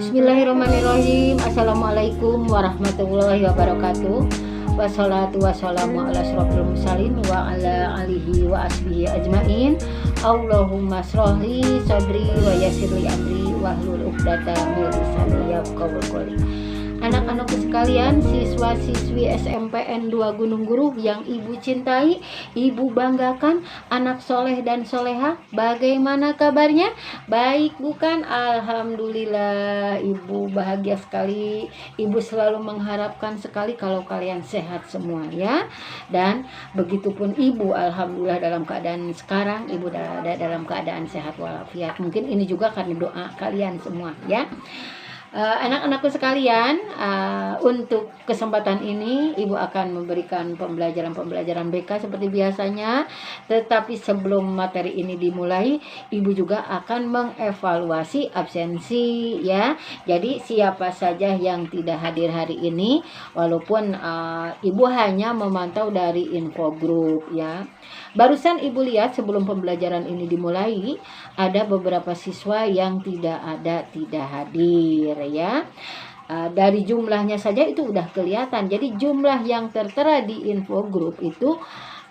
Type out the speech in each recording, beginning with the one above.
Bismillahirrahmanirrahim. Assalamualaikum warahmatullahi wabarakatuh. Wassalatu wassalamu ala asyrofil mursalin wa ala alihi wa asbihi ajmain. Allahumma shrahli sadri wa yassirli amri wahlul 'uqdatam min lisani yafqahu qawli. Anak-anakku sekalian, siswa-siswi SMPN 2 Gunung Guru yang ibu cintai, ibu banggakan, anak soleh dan soleha, bagaimana kabarnya? Baik bukan? Alhamdulillah, ibu bahagia sekali. Ibu selalu mengharapkan sekali kalau kalian sehat semua ya. Dan begitupun ibu, alhamdulillah dalam keadaan sekarang ibu dalam keadaan sehat walafiat. Mungkin ini juga karena doa kalian semua ya. Anak-anakku sekalian, untuk kesempatan ini ibu akan memberikan pembelajaran BK seperti biasanya. Tetapi sebelum materi ini dimulai, ibu juga akan mengevaluasi absensi ya. Jadi siapa saja yang tidak hadir hari ini, walaupun ibu hanya memantau dari info grup ya. Barusan ibu lihat sebelum pembelajaran ini dimulai, ada beberapa siswa yang tidak hadir ya. Dari jumlahnya saja itu udah kelihatan. Jadi jumlah yang tertera di info grup itu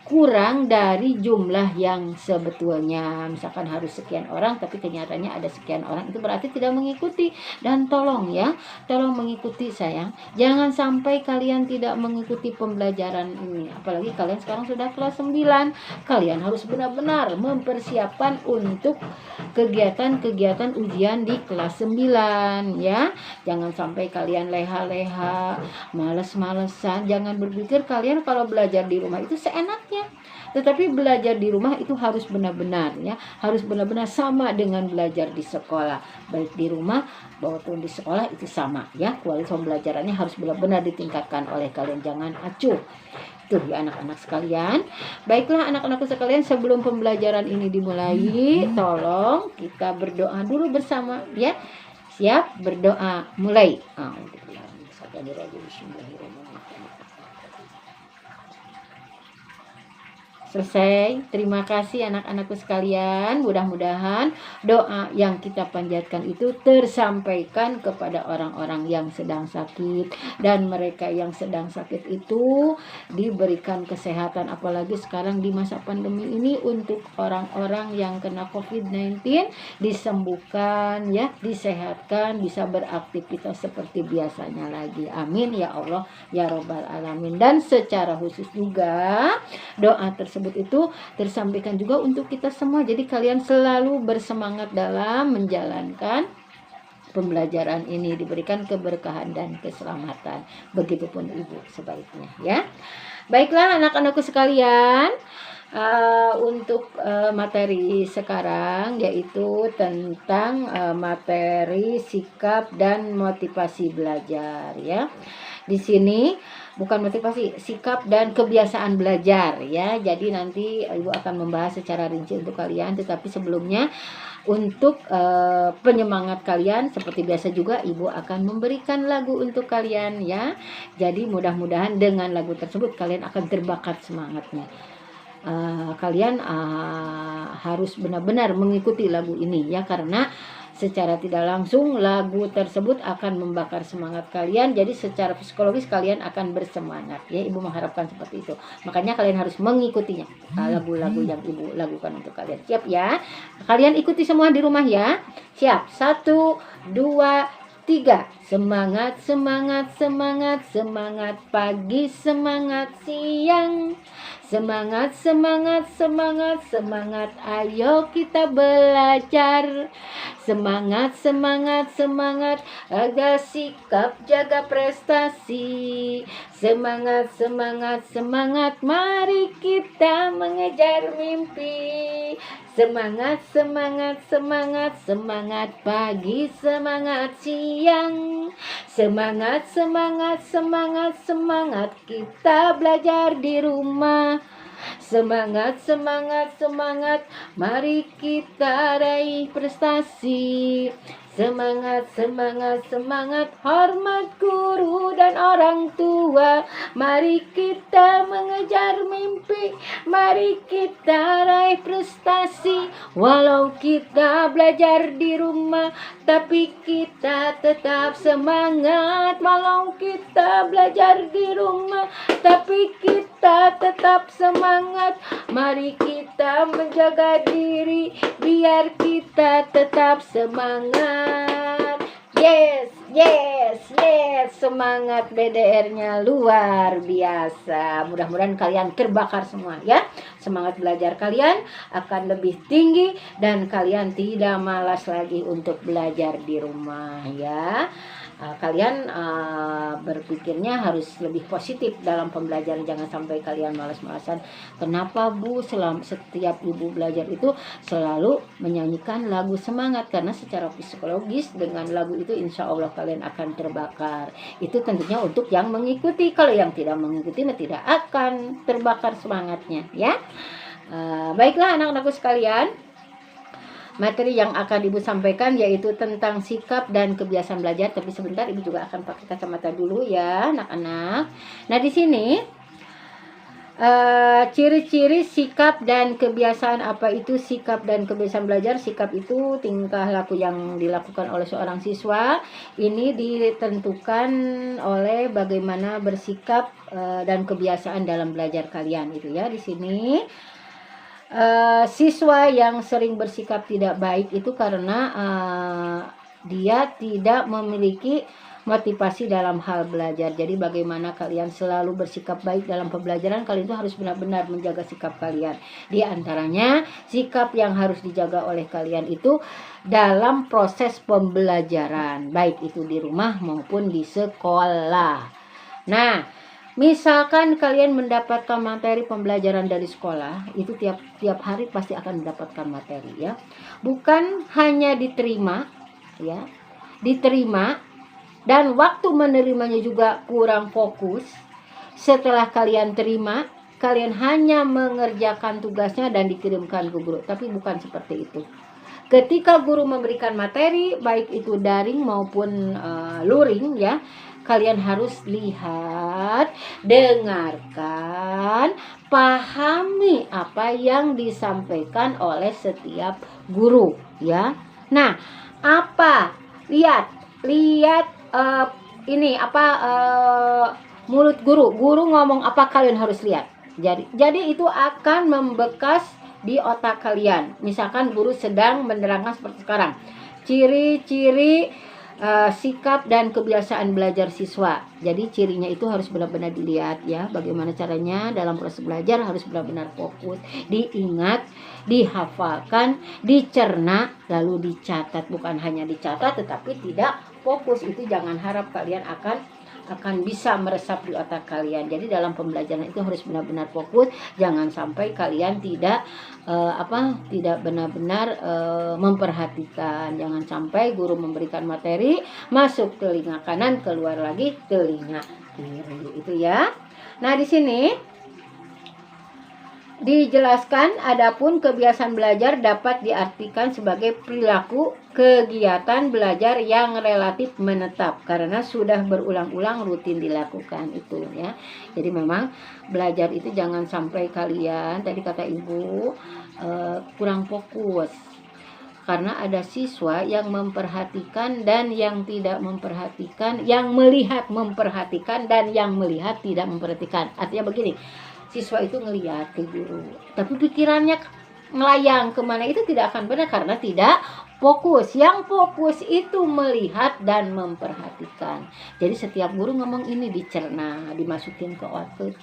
kurang dari jumlah yang sebetulnya. Misalkan harus sekian orang tapi kenyataannya ada sekian orang, itu berarti tidak mengikuti. Dan tolong ya, tolong mengikuti sayang. Jangan sampai kalian tidak mengikuti pembelajaran ini. Apalagi kalian sekarang sudah kelas 9. Kalian harus benar-benar mempersiapkan untuk kegiatan-kegiatan ujian di kelas 9 ya. Jangan sampai kalian leha-leha, males-malesan. Jangan berpikir kalian kalau belajar di rumah itu seenaknya. Tetapi belajar di rumah itu harus benar-benar ya, harus benar-benar sama dengan belajar di sekolah. Baik di rumah maupun di sekolah itu sama ya. Kualitas pembelajarannya harus benar-benar ditingkatkan oleh kalian, jangan acuh. Tuh ya anak-anak sekalian. Baiklah anak-anakku sekalian, sebelum pembelajaran ini dimulai, tolong kita berdoa dulu bersama ya. Siap? Berdoa. Mulai. Selesai. Terima kasih anak-anakku sekalian. Mudah-mudahan doa yang kita panjatkan itu tersampaikan kepada orang-orang yang sedang sakit, dan mereka yang sedang sakit itu diberikan kesehatan. Apalagi sekarang di masa pandemi ini, untuk orang-orang yang kena COVID-19 disembuhkan ya, disehatkan, bisa beraktivitas seperti biasanya lagi. Amin ya Allah ya Rabbal Alamin. Dan secara khusus juga doa tersebut itu tersampaikan juga untuk kita semua. Jadi kalian selalu bersemangat dalam menjalankan pembelajaran ini, diberikan keberkahan dan keselamatan. Begitupun ibu sebaiknya ya. Baiklah anak-anakku sekalian, untuk materi sekarang yaitu tentang materi sikap dan motivasi belajar ya. Di sini bukan motivasi, sikap dan kebiasaan belajar ya. Jadi nanti ibu akan membahas secara rinci untuk kalian, tetapi sebelumnya untuk penyemangat kalian seperti biasa juga ibu akan memberikan lagu untuk kalian ya. Jadi mudah-mudahan dengan lagu tersebut kalian akan terbakat semangatnya. Kalian harus benar-benar mengikuti lagu ini ya, karena secara tidak langsung lagu tersebut akan membakar semangat kalian. Jadi secara psikologis kalian akan bersemangat ya. Ibu mengharapkan seperti itu. Makanya kalian harus mengikutinya, lagu-lagu yang ibu lakukan untuk kalian. Siap ya? Kalian ikuti semua di rumah ya. Siap? 1, 2, 3. Semangat, semangat, semangat, semangat pagi, semangat siang. Semangat, semangat, semangat, semangat, ayo kita belajar. Semangat, semangat, semangat, jaga sikap, jaga prestasi. Semangat, semangat, semangat, mari kita mengejar mimpi. Semangat, semangat, semangat, semangat pagi, semangat siang. Semangat, semangat, semangat, semangat, kita belajar di rumah. Semangat, semangat, semangat, mari kita raih prestasi. Semangat, semangat, semangat, hormat guru dan orang tua. Mari kita mengejar mimpi, mari kita raih prestasi. Walau kita belajar di rumah, tapi kita tetap semangat. Walau kita belajar di rumah, tapi kita tetap semangat. Mari kita menjaga diri, biar kita tetap semangat. Yes, yes, yes. Semangat BDR-nya luar biasa. Mudah-mudahan kalian terbakar semua ya. Semangat belajar kalian akan lebih tinggi dan kalian tidak malas lagi untuk belajar di rumah ya. Kalian berpikirnya harus lebih positif dalam pembelajaran. Jangan sampai kalian malas-malasan. Kenapa Bu? Setiap ibu belajar itu selalu menyanyikan lagu semangat, karena secara psikologis dengan lagu itu insya Allah kalian akan terbakar. Itu tentunya untuk yang mengikuti. Kalau yang tidak mengikuti, tidak akan terbakar semangatnya ya. Baiklah anak-anakku sekalian, materi yang akan Ibu sampaikan yaitu tentang sikap dan kebiasaan belajar. Tapi sebentar Ibu juga akan pakai kacamata dulu ya anak-anak. Nah di sini ciri-ciri sikap dan kebiasaan. Apa itu sikap dan kebiasaan belajar? Sikap itu tingkah laku yang dilakukan oleh seorang siswa. Ini ditentukan oleh bagaimana bersikap dan kebiasaan dalam belajar kalian itu ya. Di sini siswa yang sering bersikap tidak baik itu karena dia tidak memiliki motivasi dalam hal belajar. Jadi bagaimana kalian selalu bersikap baik dalam pembelajaran, kalian itu harus benar-benar menjaga sikap kalian. Di antaranya sikap yang harus dijaga oleh kalian itu dalam proses pembelajaran, baik itu di rumah maupun di sekolah. Nah, misalkan kalian mendapatkan materi pembelajaran dari sekolah, itu tiap hari pasti akan mendapatkan materi ya. Bukan hanya diterima ya, diterima dan waktu menerimanya juga kurang fokus. Setelah kalian terima, kalian hanya mengerjakan tugasnya dan dikirimkan ke guru. Tapi bukan seperti itu. Ketika guru memberikan materi, baik itu daring maupun luring ya, kalian harus lihat, dengarkan, pahami apa yang disampaikan oleh setiap guru ya. Nah, apa? Lihat ini apa mulut guru. Guru ngomong apa, kalian harus lihat. Jadi itu akan membekas di otak kalian. Misalkan guru sedang menerangkan seperti sekarang, ciri-ciri sikap dan kebiasaan belajar siswa. Jadi cirinya itu harus benar-benar dilihat ya. Bagaimana caranya dalam proses belajar harus benar-benar fokus, diingat, dihafalkan, dicerna, lalu dicatat. Bukan hanya dicatat tetapi tidak fokus. Itu jangan harap kalian akan bisa meresap di otak kalian. Jadi dalam pembelajaran itu harus benar-benar fokus. Jangan sampai kalian tidak benar-benar memperhatikan. Jangan sampai guru memberikan materi masuk telinga kanan, keluar lagi telinga kiri. Itu ya. Nah, di sini dijelaskan, adapun kebiasaan belajar dapat diartikan sebagai perilaku kegiatan belajar yang relatif menetap karena sudah berulang-ulang rutin dilakukan itu ya. Jadi memang belajar itu jangan sampai kalian, tadi kata Ibu, kurang fokus. Karena ada siswa yang memperhatikan dan yang tidak memperhatikan, yang melihat memperhatikan dan yang melihat tidak memperhatikan. Artinya begini, siswa itu ngelihat ke guru, tapi pikirannya melayang kemana, itu tidak akan benar karena tidak fokus. Yang fokus itu melihat dan memperhatikan. Jadi setiap guru ngomong ini dicerna, dimasukin ke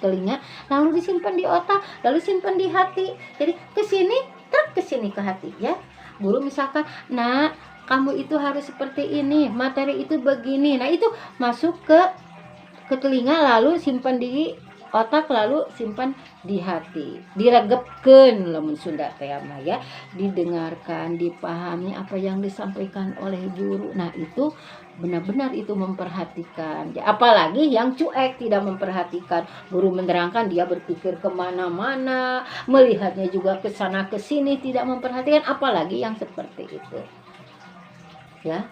telinga, lalu disimpan di otak, lalu simpan di hati. Jadi kesini ke hati ya. Guru misalkan, nah kamu itu harus seperti ini, materi itu begini. Nah itu masuk ke telinga, lalu simpan di otak, lalu simpan di hati, diregepkeun lamun Sunda teh mah ya, didengarkan, dipahami apa yang disampaikan oleh guru. Nah itu benar-benar itu memperhatikan. Apalagi yang cuek, tidak memperhatikan, guru menerangkan dia berpikir kemana-mana, melihatnya juga ke sana ke sini, tidak memperhatikan. Apalagi yang seperti itu ya.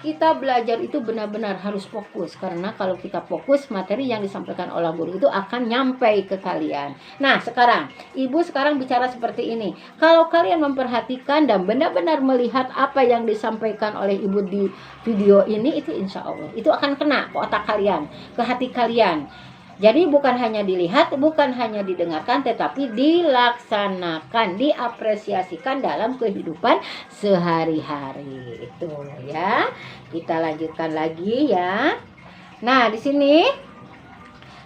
kita belajar itu benar-benar harus fokus, karena kalau kita fokus, materi yang disampaikan oleh guru itu akan nyampe ke kalian. Nah, sekarang ibu bicara seperti ini. Kalau kalian memperhatikan dan benar-benar melihat apa yang disampaikan oleh ibu di video ini, itu insya Allah itu akan kena ke otak kalian, ke hati kalian. Jadi bukan hanya dilihat, bukan hanya didengarkan, tetapi dilaksanakan, diapresiasikan dalam kehidupan sehari-hari. Itu ya. Kita lanjutkan lagi ya. Nah, di sini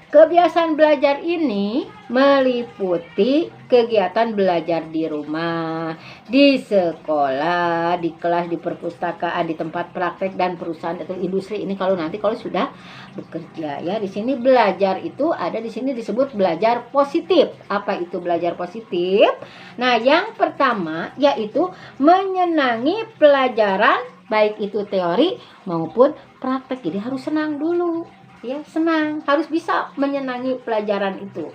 kebiasaan belajar ini meliputi kegiatan belajar di rumah, di sekolah, di kelas, di perpustakaan, di tempat praktek dan perusahaan atau industri. Ini kalau sudah bekerja ya. Di sini belajar itu ada di sini disebut belajar positif. Apa itu belajar positif? Nah, yang pertama yaitu menyenangi pelajaran, baik itu teori maupun praktek. Jadi harus senang dulu. Ya, senang, harus bisa menyenangi pelajaran itu.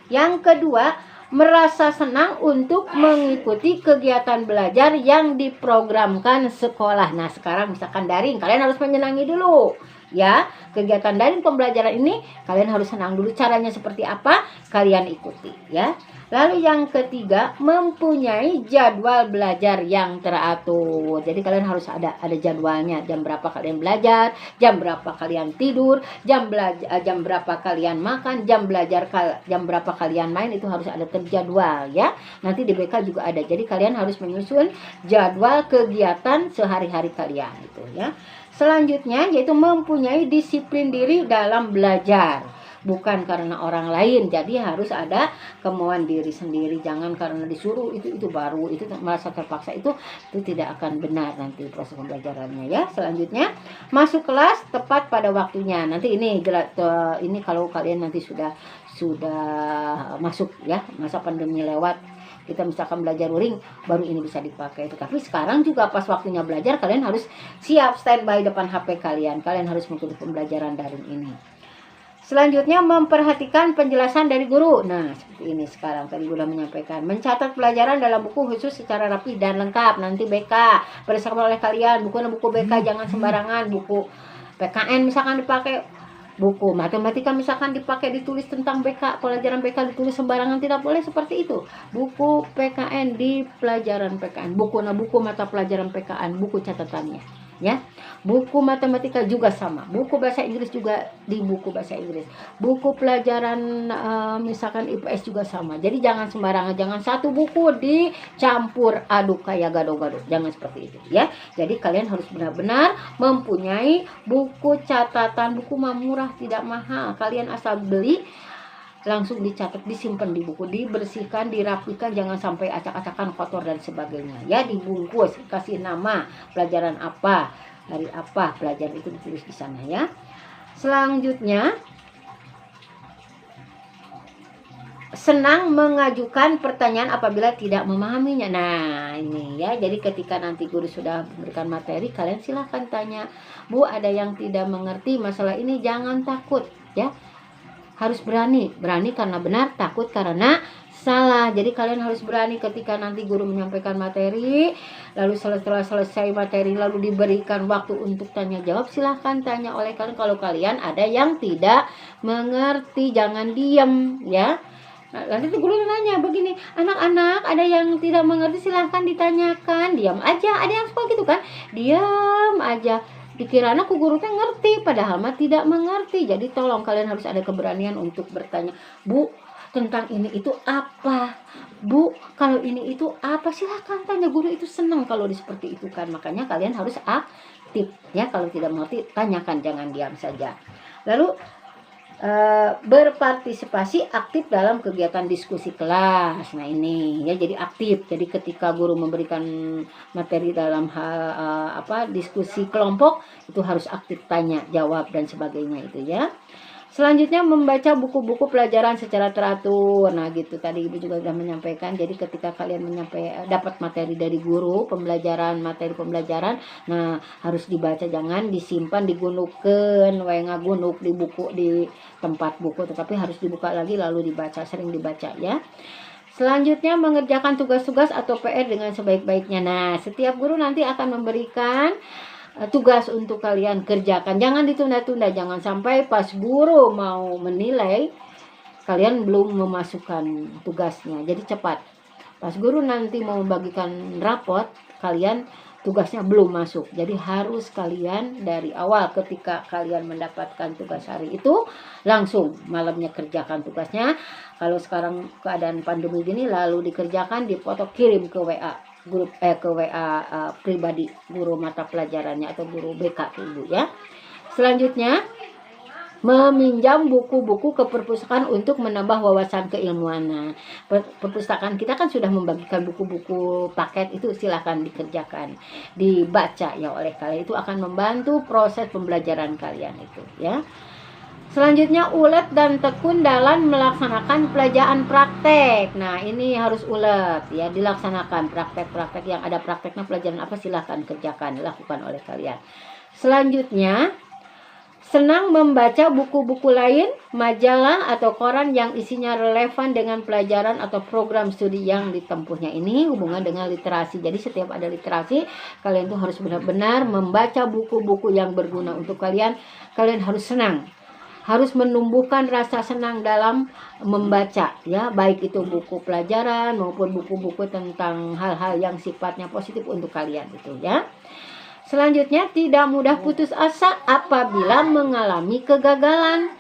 Yang kedua, merasa senang untuk mengikuti kegiatan belajar yang diprogramkan sekolah. Nah, sekarang misalkan daring, kalian harus menyenangi dulu. Ya, kegiatan daring pembelajaran ini kalian harus senang dulu. Caranya seperti apa? Kalian ikuti ya. Lalu yang ketiga, mempunyai jadwal belajar yang teratur. Jadi kalian harus ada jadwalnya. Jam berapa kalian belajar, jam berapa kalian tidur, jam berapa kalian makan, jam berapa kalian main, itu harus ada terjadwal ya. Nanti di BK juga ada. Jadi kalian harus menyusun jadwal kegiatan sehari-hari kalian itu ya. Selanjutnya yaitu mempunyai disiplin diri dalam belajar. Bukan karena orang lain, jadi harus ada kemauan diri sendiri. Jangan karena disuruh itu baru, itu merasa terpaksa, itu tidak akan benar nanti proses pembelajarannya ya. Selanjutnya masuk kelas tepat pada waktunya. Nanti ini kalau kalian nanti sudah masuk ya, masa pandemi lewat, kita misalkan belajar luring, baru ini bisa dipakai. Tapi sekarang juga pas waktunya belajar, kalian harus siap standby depan HP kalian. Kalian harus mengikuti pembelajaran daring ini. Selanjutnya memperhatikan penjelasan dari guru. Nah, seperti ini sekarang tadi sudah menyampaikan. Mencatat pelajaran dalam buku khusus secara rapi dan lengkap. Nanti BK berdasarkan oleh kalian. Buku BK jangan sembarangan. Buku PKN misalkan dipakai, buku matematika misalkan dipakai ditulis tentang BK, pelajaran BK ditulis sembarangan, tidak boleh seperti itu. Buku PKN di pelajaran PKN, buku mata pelajaran PKN, buku catatannya ya. Buku matematika juga sama, buku bahasa Inggris juga di buku bahasa Inggris, buku pelajaran misalkan IPS juga sama. Jadi jangan sembarangan, jangan satu buku dicampur aduk kayak gado-gado, jangan seperti itu ya. Jadi kalian harus benar-benar mempunyai buku catatan. Buku mah murah, tidak mahal, kalian asal beli langsung dicatat, disimpan di buku, dibersihkan, dirapikan, jangan sampai acak-acakan, kotor dan sebagainya ya. Dibungkus, kasih nama pelajaran apa, hari apa pelajaran itu ditulis di sana ya. Selanjutnya senang mengajukan pertanyaan apabila tidak memahaminya. Nah, ini ya. Jadi ketika nanti guru sudah memberikan materi, kalian silahkan tanya, Bu, ada yang tidak mengerti masalah ini, jangan takut ya. Harus berani karena benar, takut karena salah. Jadi kalian harus berani ketika nanti guru menyampaikan materi, lalu setelah selesai materi lalu diberikan waktu untuk tanya jawab, silahkan tanya oleh kalian. Kalau kalian ada yang tidak mengerti, jangan diem ya. Nah, nanti guru nanya begini, anak-anak ada yang tidak mengerti, silahkan ditanyakan. Diam aja, ada yang suka gitu kan, diam aja. Dikira aku guru teh ngerti, padahal mah tidak mengerti. Jadi tolong kalian harus ada keberanian untuk bertanya, Bu, tentang ini itu apa? Bu, kalau ini itu apa? Silahkan tanya, guru itu senang kalau seperti itu kan. Makanya kalian harus aktif ya. Kalau tidak mengerti, tanyakan, jangan diam saja. Lalu berpartisipasi aktif dalam kegiatan diskusi kelas. Nah ini ya, jadi aktif. Jadi ketika guru memberikan materi dalam hal diskusi kelompok, itu harus aktif, tanya jawab dan sebagainya itu ya. Selanjutnya membaca buku-buku pelajaran secara teratur. Nah gitu, tadi Ibu juga sudah menyampaikan. Jadi ketika kalian dapat materi dari guru, materi pembelajaran, nah harus dibaca, jangan disimpan, digunukeun, ngagunuk di buku, di tempat buku, tetapi harus dibuka lagi lalu dibaca, sering dibaca ya. Selanjutnya mengerjakan tugas-tugas atau PR dengan sebaik-baiknya. Nah, setiap guru nanti akan memberikan tugas untuk kalian kerjakan. Jangan ditunda-tunda, jangan sampai pas guru mau menilai kalian belum memasukkan tugasnya. Jadi cepat. Pas guru nanti mau membagikan rapot, kalian tugasnya belum masuk. Jadi harus kalian dari awal ketika kalian mendapatkan tugas hari itu langsung malamnya kerjakan tugasnya. Kalau sekarang keadaan pandemi gini, lalu dikerjakan, dipoto, kirim ke WA grup ke WA pribadi guru mata pelajarannya atau guru BK Ibu ya. Selanjutnya, meminjam buku-buku ke perpustakaan untuk menambah wawasan keilmuan. Nah, perpustakaan kita kan sudah membagikan buku-buku paket itu, silakan dikerjakan, dibaca ya oleh kalian, itu akan membantu proses pembelajaran kalian itu ya. Selanjutnya, ulet dan tekun dalam melaksanakan pelajaran praktek. Nah, ini harus ulet ya, dilaksanakan praktek-praktek yang ada prakteknya, pelajaran apa silakan kerjakan, dilakukan oleh kalian. Selanjutnya, senang membaca buku-buku lain, majalah atau koran yang isinya relevan dengan pelajaran atau program studi yang ditempuhnya. Ini hubungan dengan literasi. Jadi setiap ada literasi, kalian tuh harus benar-benar membaca buku-buku yang berguna untuk kalian. Kalian harus senang, harus menumbuhkan rasa senang dalam membaca ya, baik itu buku pelajaran maupun buku-buku tentang hal-hal yang sifatnya positif untuk kalian itu ya. Selanjutnya, tidak mudah putus asa apabila mengalami kegagalan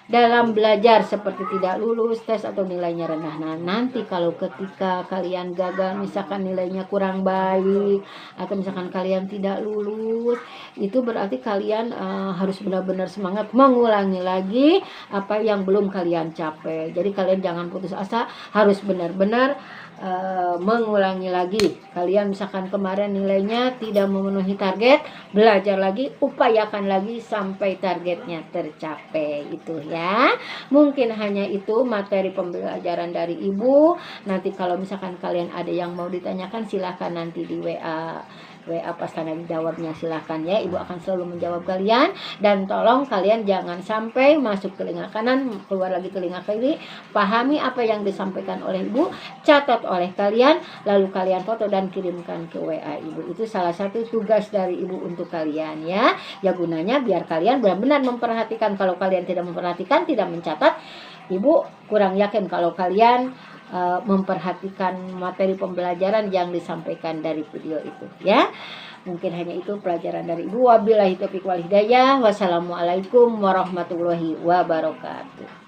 dalam belajar seperti tidak lulus tes atau nilainya rendah. Nah, nanti kalau ketika kalian gagal, misalkan nilainya kurang baik atau misalkan kalian tidak lulus, itu berarti kalian harus benar-benar semangat mengulangi lagi apa yang belum kalian capai. Jadi kalian jangan putus asa, harus benar-benar mengulangi lagi. Kalian misalkan kemarin nilainya tidak memenuhi target, belajar lagi, upayakan lagi sampai targetnya tercapai itu ya. Mungkin hanya itu materi pembelajaran dari Ibu. Nanti kalau misalkan kalian ada yang mau ditanyakan, silahkan nanti di WA pas tanda dijawabnya, silahkan ya, Ibu akan selalu menjawab kalian. Dan tolong kalian jangan sampai masuk telinga kanan keluar lagi telinga kiri. Pahami apa yang disampaikan oleh Ibu, catat oleh kalian, lalu kalian foto dan kirimkan ke WA Ibu. Itu salah satu tugas dari Ibu untuk kalian ya. Ya gunanya biar kalian benar-benar memperhatikan. Kalau kalian tidak memperhatikan, tidak mencatat, Ibu kurang yakin kalau kalian memperhatikan materi pembelajaran yang disampaikan dari video itu ya. Mungkin hanya itu pelajaran dari Ibu. Wabillahi taufiq wal hidayah. Wassalamualaikum warahmatullahi wabarakatuh.